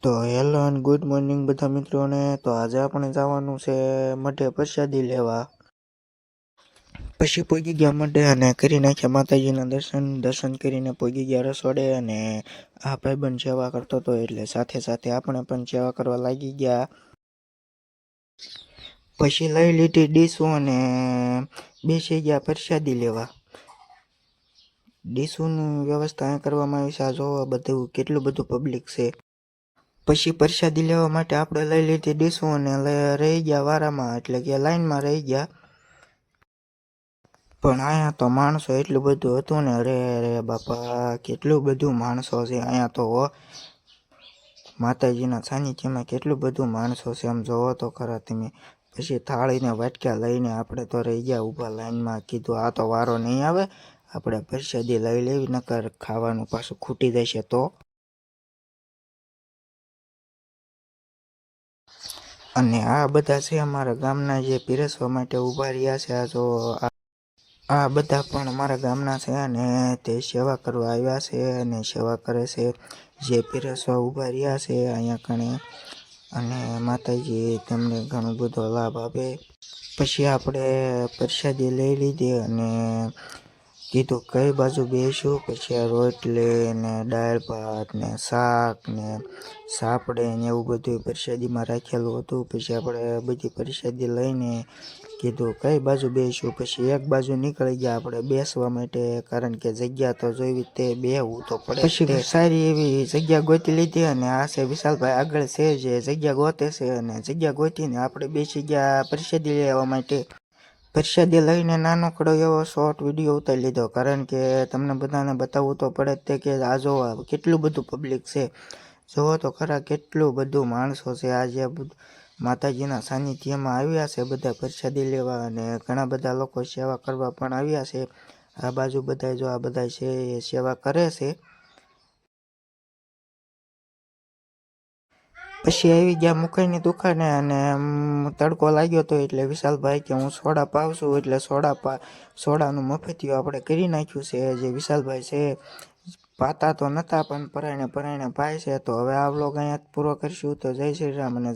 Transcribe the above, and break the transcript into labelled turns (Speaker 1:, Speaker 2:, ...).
Speaker 1: તો hello and good morning બધા મિત્રોને. તો આજે આપણે જવાનું છે મઢે પ્રસાદી લેવા. પછી પહોંચી ગયા મઢે અને કરી નાખ્યા માતાજીના દર્શન કરીને પહોંચી ગયા રસોડે. અને આ ભાઈબંધ સેવા કરતો હતો એટલે સાથે સાથે આપણે પણ સેવા કરવા લાગી ગયા. પછી લઈ લીધી ડીશો અને બેસી ગયા પ્રસાદી લેવા. ડીશોની વ્યવસ્થા અહીં કરવામાં આવી છે. આ જોવો બધું કેટલું બધું પબ્લિક છે. પછી પ્રસાદી લેવા માટે આપણે લઈ લીધી ડીશો અને રહી ગયા વારામાં, એટલે કે લાઈનમાં રહી ગયા. પણ અહીંયા તો માણસો એટલું બધું હતું ને, અરે અરે બાપા કેટલું બધું માણસો છે અહીંયા તો. માતાજીના સાનિધ્યમાં કેટલું બધું માણસો છે, આમ જોવો તો ખરા તમે. પછી થાળીને વાટક્યા લઈને આપણે તો રહી ગયા ઊભા લાઈનમાં. કીધું આ તો વારો નહીં આવે, આપણે પ્રસાદી લઈ લેવી, નકર ખાવાનું પાછું ખૂટી જશે તો. અને આ બધા છે અમારા ગામના જે પીરસવા માટે ઊભા રહ્યા છે. આ બધા પણ અમારા ગામના છે અને તે સેવા કરવા આવ્યા છે અને સેવા કરે છે. જે પીરસવા ઊભા રહ્યા છે અહીંયા કણે, અને માતાજી તેમને ઘણો બધો લાભ આપે. પછી આપણે પ્રસાદી લઈ લીધી અને કીધું કઈ બાજુ બેસું. પછી આ રોટલી ને દાળ ભાત ને શાક ને સાપડે ને એવું બધું પ્રસાદીમાં રાખેલું હતું. પછી આપણે બધી પ્રસાદી લઈને કીધું કઈ બાજુ બેસું. પછી એક બાજુ નીકળી ગયા આપણે બેસવા માટે, કારણ કે જગ્યા તો જોઈ તે બેહવું તો પડે. પછી સારી એવી જગ્યા ગોતી લીધી અને આ છે વિશાલભાઈ આગળ છે જે જગ્યા ગોતે છે, અને જગ્યા ગોતીને આપણે બેસી ગયા પ્રસાદી લેવા માટે. પ્રસાદી લઈને નાનકડો એવો શોર્ટ વિડીયો ઉતારી લીધો, કારણ કે તમને બધાને બતાવવું તો પડે જ તે કે આ જોવા કેટલું બધું પબ્લિક છે. જોવો તો ખરા કેટલું બધું માણસો છે. આજે માતાજીના સાનિધ્યમાં આવ્યા છે બધા પ્રસાદી લેવા, અને ઘણા બધા લોકો સેવા કરવા પણ આવ્યા છે. આ બાજુ બધા જો આ બધા છે એ સેવા કરે છે. પછી આવી ગયા મુકાઈની દુકાને અને તડકો લાગ્યો હતો એટલે વિશાલભાઈ કે હું સોડા પાવશું, એટલે સોડાનું મફતિયું આપણે કરી નાખ્યું છે. જે વિશાલભાઈ છે પાતા તો નહોતા પણ પરાયણે પાય છે. તો હવે આ વ્લોગ અહીંયા પૂરો કરશું. તો જય શ્રી રામ અને